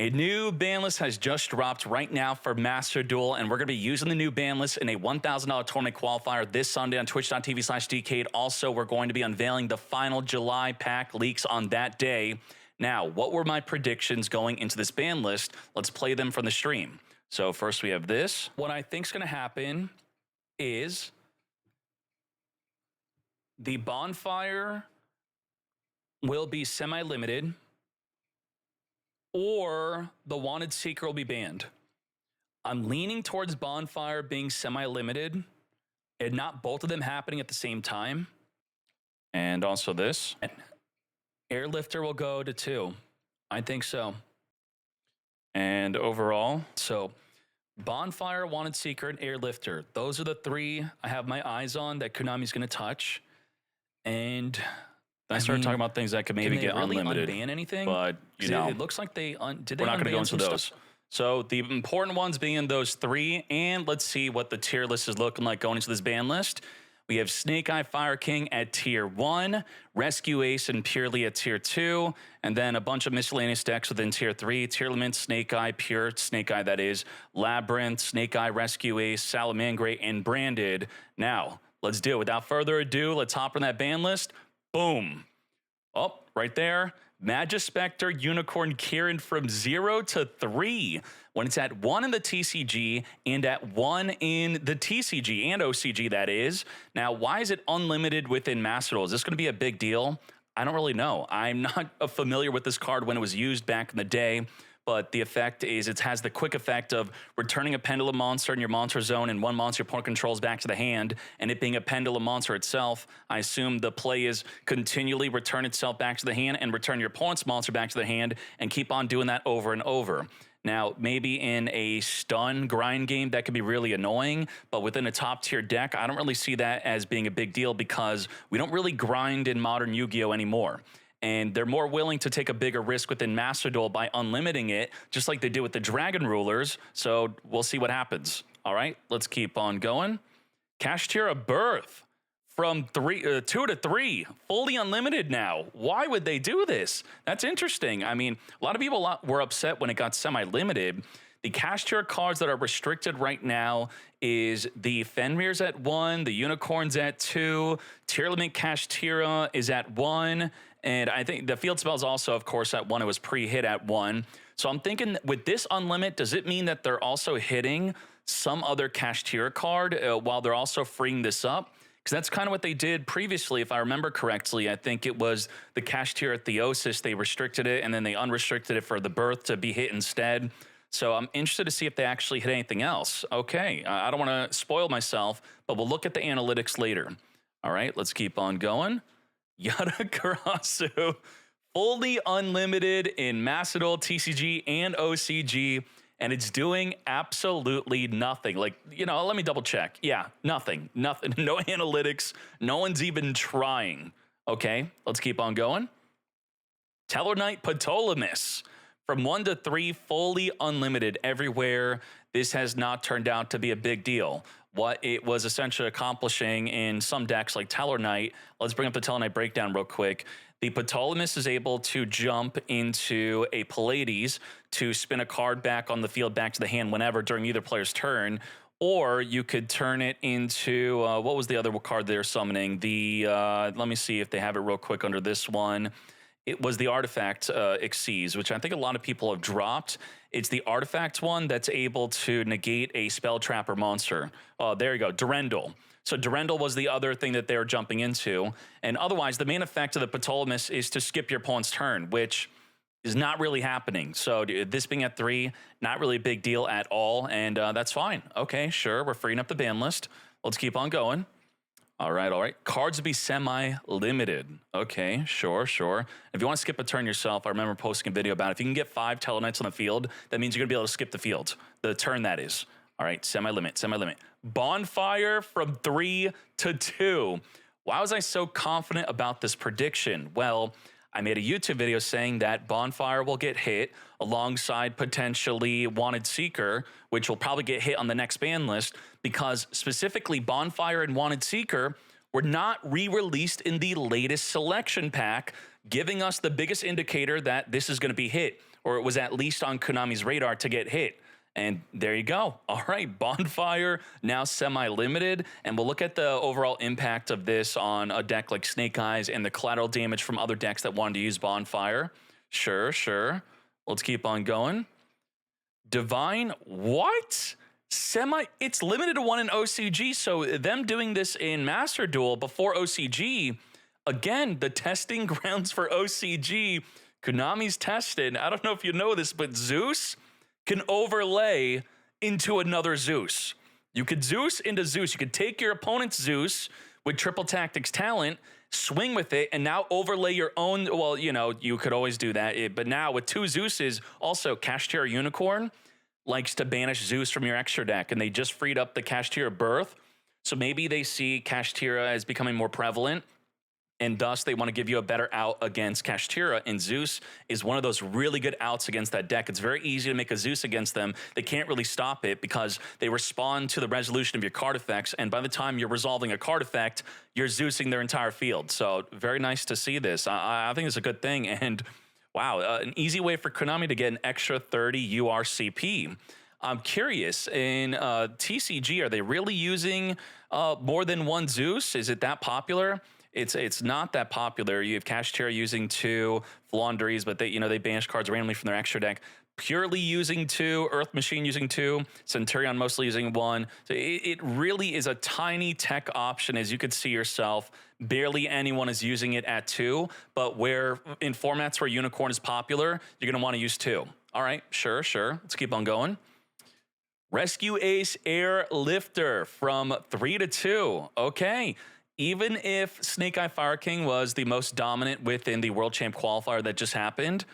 A new ban list has just dropped right now for Master Duel, and we're going to be using the new ban list in a $1,000 tournament qualifier this Sunday on twitch.tv/dcade. Also, we're going to be unveiling the final July pack leaks on that day. Now, what were my predictions going into this ban list? Let's play them from the stream. So first we have this. What I think is going to happen is the Bonfire will be semi-limited, or the Wanted Seeker will be banned. I'm leaning towards Bonfire being semi-limited and not both of them happening at the same time. And also this. Airlifter will go to 2. I think so. And overall, so Bonfire, Wanted Seeker, and Airlifter. Those are the 3 I have my eyes on that Konami's going to touch. And I started talking about things that could maybe get really unlimited. Unban anything? But, you know, it looks like they did. We're not going to go into those. Stuff? So the important ones being those 3, and let's see what the tier list is looking like going into this ban list. We have Snake Eye Fire King at tier 1, Rescue Ace and Purrely at tier 2, and then a bunch of miscellaneous decks within tier 3. Tearlament, Snake Eye, Pure Snake Eye that is, Labyrinth, Snake Eye, Rescue Ace, Salamangre, and Branded. Now, let's do it. Without further ado, let's hop on that ban list. Boom. Oh, right there. Magispectre Unicorn Kieran from 0 to 3 when it's at 1 in the TCG and at 1 in the TCG and OCG, that is. Now, why is it unlimited within Master Duel? Is this going to be a big deal? I don't really know. I'm not familiar with this card when it was used back in the day, but the effect is it has the quick effect of returning a Pendulum monster in your monster zone and one monster your opponent controls back to the hand, and it being a Pendulum monster itself. I assume the play is continually return itself back to the hand and return your opponent's monster back to the hand and keep on doing that over and over. Now, maybe in a stun grind game, that could be really annoying, but within a top tier deck, I don't really see that as being a big deal because we don't really grind in modern Yu-Gi-Oh! Anymore. And they're more willing to take a bigger risk within Master Duel by unlimiting it, just like they did with the Dragon Rulers. So we'll see what happens. All right, let's keep on going. Kashtira Birth from 2 to 3, fully unlimited now. Why would they do this? That's interesting. I mean, a lot of people were upset when it got semi-limited. The Kashtira cards that are restricted right now is the Fenrir's at 1, the Unicorn's at 2, Tearlament Kashtira is at 1, and I think the Field Spell's also, of course, at 1. It was pre-hit at 1. So I'm thinking with this unlimit, does it mean that they're also hitting some other Kashtira card while they're also freeing this up? Because that's kind of what they did previously, if I remember correctly. I think it was the Kashtira Theosis. They restricted it, and then they unrestricted it for the Birth to be hit instead. So I'm interested to see if they actually hit anything else. Okay, I don't want to spoil myself, but we'll look at the analytics later. All right, let's keep on going. Yata fully unlimited in Master Duel, TCG, and OCG, and it's doing absolutely nothing. Like, you know, let me double check. Yeah, nothing. No analytics. No one's even trying. Okay, let's keep on going. Tellarknight Ptolemy. From 1 to 3, fully unlimited everywhere. This has not turned out to be a big deal. What it was essentially accomplishing in some decks like Tellarknight, let's bring up the Tellarknight breakdown real quick. The Ptolemy is able to jump into a Pallades to spin a card back on the field, back to the hand whenever during either player's turn, or you could turn it into, what was the other card they're summoning? Let me see if they have it real quick under this one. It was the Artifact Xyz, which I think a lot of people have dropped. It's the Artifact one that's able to negate a Spell Trapper monster. Oh, there you go, Durendal. So Durendal was the other thing that they were jumping into. And otherwise, the main effect of the Ptolemy is to skip your opponent's turn, which is not really happening. So this being at 3, not really a big deal at all. And that's fine. Okay, sure, we're freeing up the ban list. Let's keep on going. All right. Cards will be semi-limited. Okay, sure. If you want to skip a turn yourself, I remember posting a video about it. If you can get 5 Tellarknights on the field, that means you're going to be able to skip the field. The turn, that is. All right, semi-limit. Bonfire from 3 to 2. Why was I so confident about this prediction? Well, I made a YouTube video saying that Bonfire will get hit alongside potentially Wanted Seeker, which will probably get hit on the next ban list because specifically Bonfire and Wanted Seeker were not re-released in the latest selection pack, giving us the biggest indicator that this is going to be hit. or it was at least on Konami's radar to get hit. And there you go. All right, Bonfire now semi-limited, and we'll look at the overall impact of this on a deck like Snake Eyes and the collateral damage from other decks that wanted to use Bonfire. Sure. Let's keep on going. Divine, what? It's limited to 1 in OCG, so them doing this in Master Duel before OCG, again, the testing grounds for OCG, Konami's tested. I don't know if you know this, but Zeus can overlay into another Zeus. You could Zeus into Zeus. You could take your opponent's Zeus with triple tactics talent, swing with it, and now overlay your own. Well, you know, you could always do that, but now with 2 Zeuses, also Kashtira Unicorn likes to banish Zeus from your extra deck, and they just freed up the Kashtira Birth, so maybe they see Kashtira as becoming more prevalent, and thus they want to give you a better out against Kashtira, and Zeus is one of those really good outs against that deck. It's very easy to make a Zeus against them. They can't really stop it because they respond to the resolution of your card effects, and by the time you're resolving a card effect, you're Zeusing their entire field. So very nice to see this. I think it's a good thing, and wow, an easy way for Konami to get an extra 30 URCP. I'm curious, in TCG, are they really using more than 1 Zeus? Is it that popular? It's not that popular. You have Kashtira using 2, Flaunderies, but they banish cards randomly from their extra deck. Purrely using 2, Earth Machine using 2, Centurion mostly using 1. So it really is a tiny tech option, as you could see yourself. Barely anyone is using it at 2, but where in formats where Unicorn is popular, you're going to want to use 2. All right, sure. Let's keep on going. Rescue Ace Airlifter from 3 to 2. Okay. Even if Snake Eye Fire King was the most dominant within the World Champ qualifier that just happened,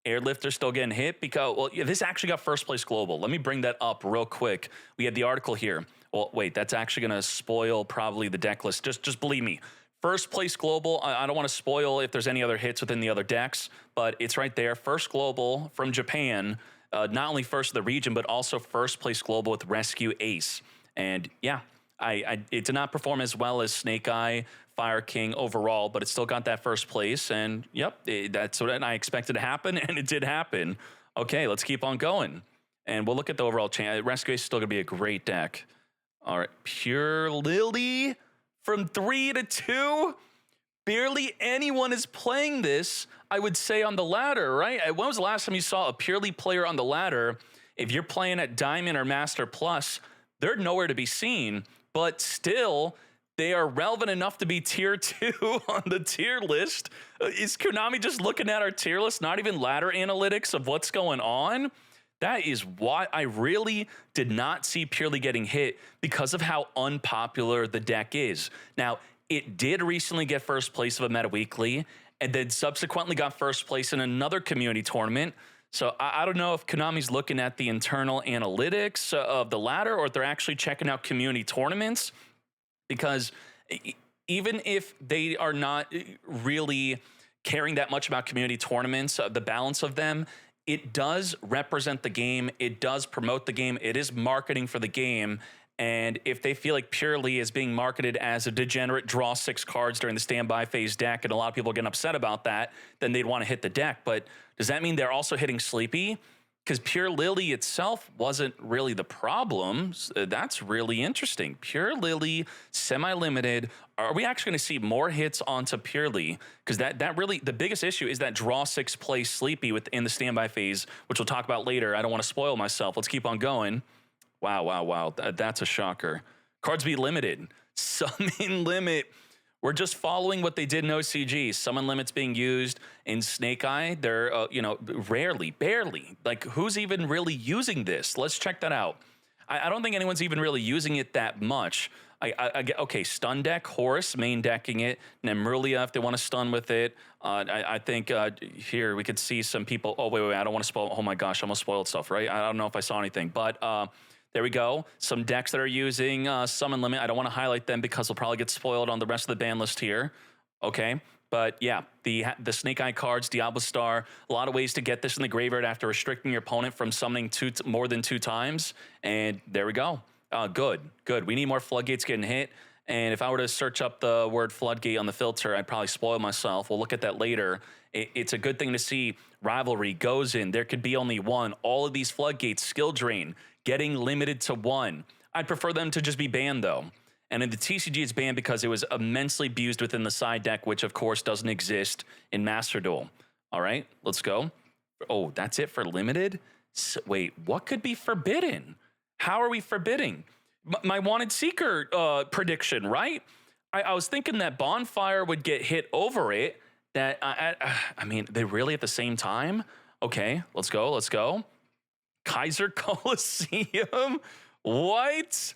Airlifter's still getting hit because, well, yeah, this actually got first place global. Let me bring that up real quick. We have the article here. Well, wait, that's actually going to spoil probably the deck list. Just believe me. First place global, I don't want to spoil if there's any other hits within the other decks, but it's right there. First global from Japan, not only first of the region, but also first place global with Rescue Ace. And yeah, it did not perform as well as Snake Eye Fire King overall, but it still got that first place. And yep, that's what I expected to happen, and it did happen. Okay, let's keep on going. And we'll look at the overall chance. Rescue Ace is still going to be a great deck. All right, Purrely from 3 to 2. Barely anyone is playing this, I would say, on the ladder, right? When was the last time you saw a Purrely player on the ladder? If you're playing at Diamond or Master Plus, they're nowhere to be seen. But still, they are relevant enough to be tier 2 on the tier list. Is Konami just looking at our tier list, not even ladder analytics of what's going on? That is why I really did not see Purrely getting hit, because of how unpopular the deck is. Now, it did recently get first place of a Meta Weekly, and then subsequently got first place in another community tournament. So I don't know if Konami's looking at the internal analytics of the ladder, or if they're actually checking out community tournaments, because even if they are not really caring that much about community tournaments, the balance of them, it does represent the game. It does promote the game. It is marketing for the game. And if they feel like Purrely is being marketed as a degenerate draw 6 cards during the standby phase deck, and a lot of people are getting upset about that, then they'd want to hit the deck. But does that mean they're also hitting Sleepy? Because Purrely itself wasn't really the problem. That's really interesting. Purrely, semi-limited. Are we actually going to see more hits onto Purrely? Because that really, the biggest issue is that draw 6 play Sleepy within the standby phase, which we'll talk about later. I don't want to spoil myself. Let's keep on going. Wow. That's a shocker. Cards be limited. Summon limit. We're just following what they did in OCG. Summon limits being used in Snake Eye. They're, rarely, barely. Like, who's even really using this? Let's check that out. I don't think anyone's even really using it that much. I get, okay, stun deck, Horus main decking it, Nemrulia if they want to stun with it. I think here we could see some people. Oh, wait, I don't want to spoil. Oh my gosh, I almost spoiled stuff, right? I don't know if I saw anything, but there we go. Some decks that are using Summon Limit. I don't want to highlight them because they'll probably get spoiled on the rest of the ban list here. Okay, but yeah, the Snake Eye cards, Diablo Star, a lot of ways to get this in the graveyard after restricting your opponent from summoning more than 2 times. And there we go. Good. We need more Floodgates getting hit. And if I were to search up the word Floodgate on the filter, I'd probably spoil myself. We'll look at that later. It's a good thing to see Rivalry goes in. There could be only one. All of these floodgates, skill drain, getting limited to one. I'd prefer them to just be banned, though. And in the TCG, it's banned because it was immensely abused within the side deck, which, of course, doesn't exist in Master Duel. All right, let's go. Oh, that's it for limited? So, wait, what could be forbidden? How are we forbidding? My Wanted Seeker prediction, right? I was thinking that Bonfire would get hit over it. That I mean, they really at the same time? Okay, let's go, let's go. Kaiser Coliseum? What?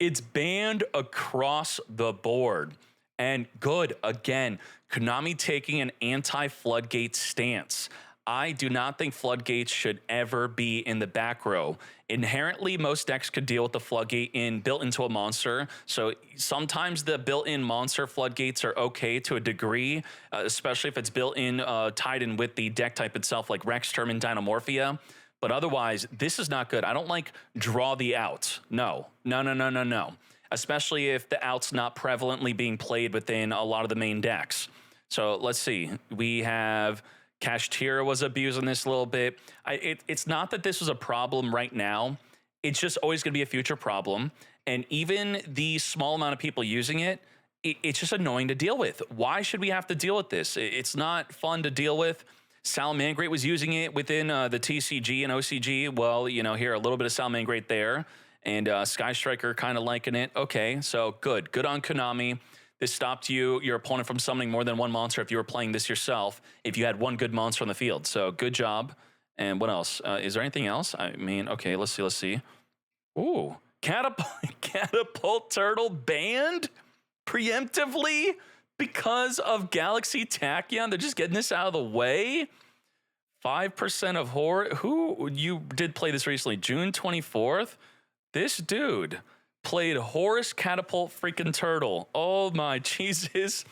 It's banned across the board. And good, again, Konami taking an anti-Floodgate stance. I do not think Floodgates should ever be in the back row. Inherently, most decks could deal with the Floodgate built into a monster. So sometimes the built-in monster Floodgates are okay to a degree, especially if it's built in, tied in with the deck type itself, like Rex, Term, and Dynamorphia. But otherwise, this is not good. I don't like draw the out. No. Especially if the out's not prevalently being played within a lot of the main decks. So let's see. We have Kashtira was abusing this a little bit. It's not that this was a problem right now. It's just always going to be a future problem. And even the small amount of people using it, it's just annoying to deal with. Why should we have to deal with this? It's not fun to deal with. Salamangreat was using it within the TCG and OCG. Well, you know, here, a little bit of Salamangreat there. And Sky Striker kind of liking it. Okay, so good. Good on Konami. This stopped your opponent from summoning more than one monster if you were playing this yourself, if you had one good monster on the field. So good job. And what else? Is there anything else? I mean, okay, let's see. Ooh, Catapult Turtle banned preemptively because of Galaxy Tachyon. They're just getting this out of the way. 5% of horror. Who, you did play this recently, June 24th? This dude played Horus Catapult freaking Turtle. Oh my Jesus.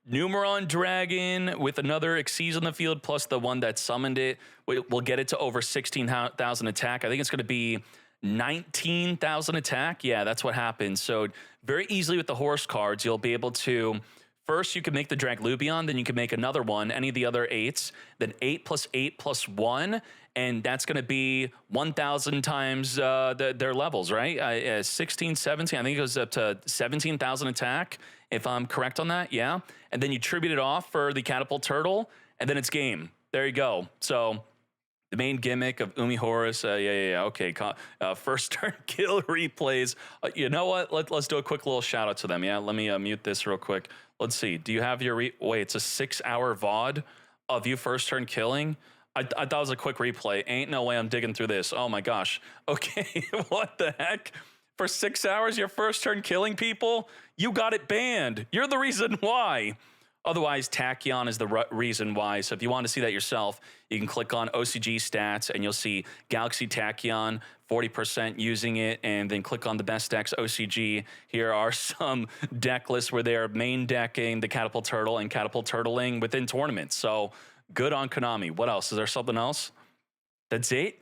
Numeron Dragon with another Xyz on the field, plus the one that summoned it. We'll get it to over 16,000 attack. I think it's going to be 19,000 attack. Yeah, that's what happened. So very easily with the Horus cards, you'll be able to, first you can make the Draglubion, then you can make another one, any of the other 8s, then 8 plus 8 plus 1, and that's going to be 1,000 times their levels, right? 16, 17, I think it goes up to 17,000 attack, if I'm correct on that, yeah? And then you tribute it off for the Catapult Turtle, and then it's game. There you go. So the main gimmick of Umi Horus, okay, first turn kill replays. You know what? Let's do a quick little shout out to them, yeah? Let me mute this real quick. Let's see. Do you have your, wait, it's a 6-hour VOD of you first turn killing? I thought it was a quick replay. Ain't no way I'm digging through this. Oh my gosh. Okay, what the heck? For 6 hours, your first turn killing people? You got it banned. You're the reason why. Otherwise, Tachyon is the reason why. So if you want to see that yourself, you can click on OCG stats and you'll see Galaxy Tachyon, 40% using it, and then click on the best decks OCG. Here are some deck lists where they are main decking the Catapult Turtle and Catapult Turtling within tournaments. So good on Konami. What else? Is there something else? That's it?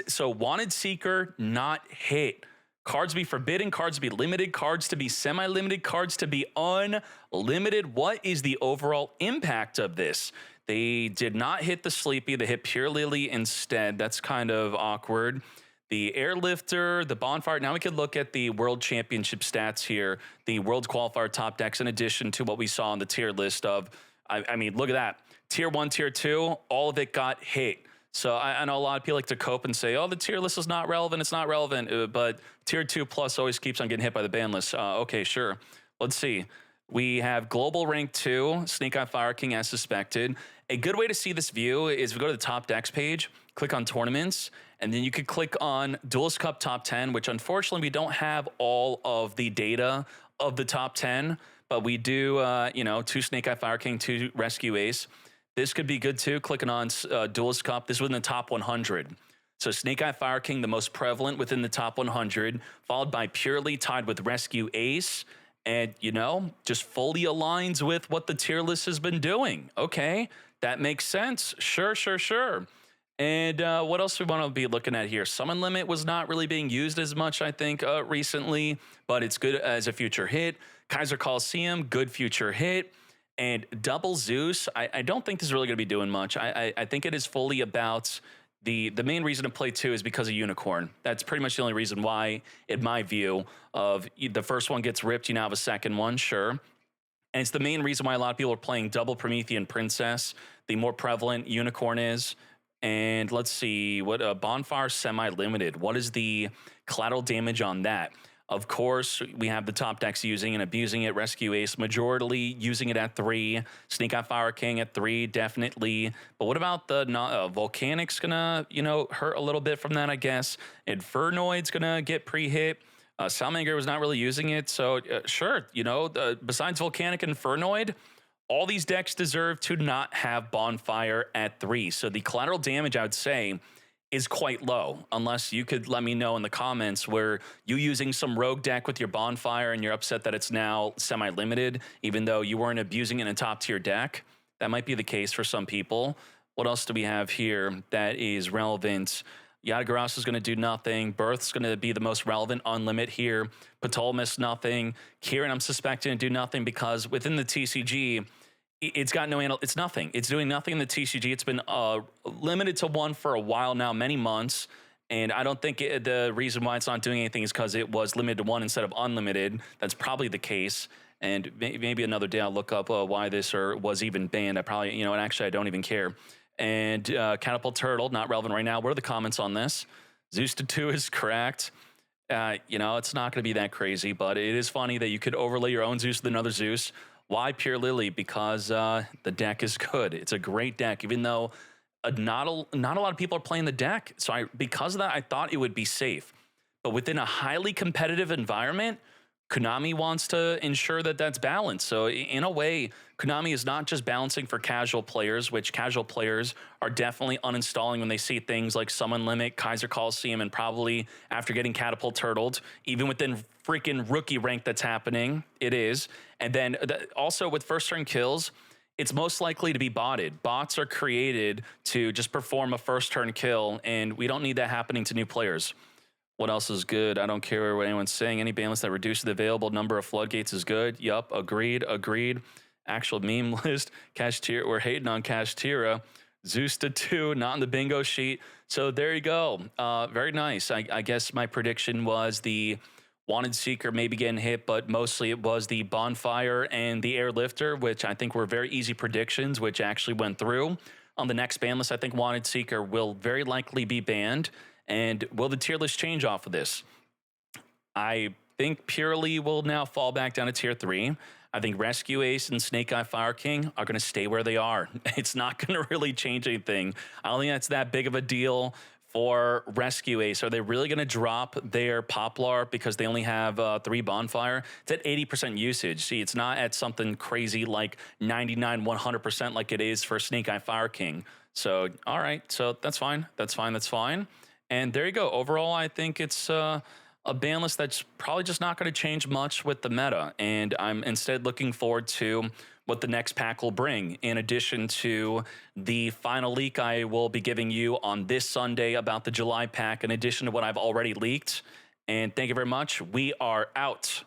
So Wanted Seeker, not hit. Cards to be forbidden, cards to be limited, cards to be semi-limited, cards to be unlimited. What is the overall impact of this? They did not hit the Sleepy. They hit Purrely instead. That's kind of awkward. The Airlifter, the Bonfire. Now we could look at the World Championship stats here. The World Qualifier top decks in addition to what we saw on the tier list of, I mean, look at that. Tier 1, Tier 2, all of it got hit. So I know a lot of people like to cope and say, oh, the tier list is not relevant. It's not relevant. But Tier 2 plus always keeps on getting hit by the ban list. Okay, sure. Let's see. We have Global Rank 2, Snake Eye Fire King as suspected. A good way to see this view is we go to the top decks page, click on tournaments, and then you could click on Duelist Cup Top 10, which unfortunately we don't have all of the data of the top 10, but we do, 2 Snake Eye Fire King, 2 Rescue Ace. This could be good too, clicking on Duelist Cup. This is within the top 100. So Snake Eye Fire King, the most prevalent within the top 100, followed by Purrely tied with Rescue Ace. And, just fully aligns with what the tier list has been doing. Okay, that makes sense. Sure. And what else we want to be looking at here? Summon Limit was not really being used as much, I think, recently, but it's good as a future hit. Kaiser Coliseum, good future hit. And double Zeus, I don't think this is really going to be doing much. I think it is fully about the main reason to play 2 is because of Unicorn. That's pretty much the only reason why, in my view, of the first one gets ripped, you now have a second one, sure. And it's the main reason why a lot of people are playing double Promethean Princess. The more prevalent Unicorn is. And let's see, what Bonfire semi-limited. What is the collateral damage on that? Of course, we have the top decks using and abusing it. Rescue Ace, majority using it at 3. Snake Eye Fire King at 3, definitely. But what about the Volcanic's gonna, hurt a little bit from that, I guess. Infernoid's gonna get pre-hit. Salamander was not really using it, so sure, besides Volcanic and Infernoid, all these decks deserve to not have Bonfire at 3. So the collateral damage, I would say, is quite low, unless you could let me know in the comments where you using some rogue deck with your Bonfire and you're upset that it's now semi-limited, even though you weren't abusing it in a top-tier deck. That might be the case for some people. What else do we have here that is relevant? Yatagarasu is going to do nothing. Birth's going to be the most relevant unlimit here. Ptolemy nothing. Kieran, I'm suspecting, to do nothing because within the TCG, it's got it's nothing. It's doing nothing in the TCG. It's been limited to 1 for a while now, many months. And I don't think the reason why it's not doing anything is because it was limited to 1 instead of unlimited. That's probably the case. And maybe another day I'll look up why this was even banned. I probably, and actually I don't even care. And Catapult Turtle, not relevant right now. What are the comments on this? Zeus to 2 is correct. It's not going to be that crazy, but it is funny that you could overlay your own Zeus with another Zeus. Why Purrely? Because the deck is good. It's a great deck, even though not a lot of people are playing the deck. So because of that, I thought it would be safe. But within a highly competitive environment, Konami wants to ensure that that's balanced. So in a way, Konami is not just balancing for casual players, which casual players are definitely uninstalling when they see things like Summon Limit, Kaiser Coliseum, and probably after getting Catapult Turtled, even within freaking rookie rank that's happening, it is. And then also with first turn kills, it's most likely to be botted. Bots are created to just perform a first turn kill, and we don't need that happening to new players. What else is good? I don't care what anyone's saying. Any banlist that reduces the available number of floodgates is good. Yup, agreed. Actual meme list. Kashtira, we're hating on Kashtira. Zeus to 2, not in the bingo sheet. So there you go. Very nice. I guess my prediction was the Wanted Seeker maybe getting hit, but mostly it was the Bonfire and the Airlifter, which I think were very easy predictions, which actually went through. On the next ban list, I think Wanted Seeker will very likely be banned. And will the tier list change off of this? I think Purrely will now fall back down to tier 3. I think Rescue Ace and Snake Eye Fire King are going to stay where they are. It's not going to really change anything. I don't think that's that big of a deal for Rescue Ace. Are they really going to drop their Poplar because they only have 3 Bonfire? It's at 80% usage. See, it's not at something crazy like 99, 100% like it is for Snake Eye Fire King. So, all right. So that's fine. That's fine. And there you go. Overall, I think it's a ban list that's probably just not going to change much with the meta. And I'm instead looking forward to what the next pack will bring, in addition to the final leak I will be giving you on this Sunday about the July pack, in addition to what I've already leaked. And thank you very much. We are out.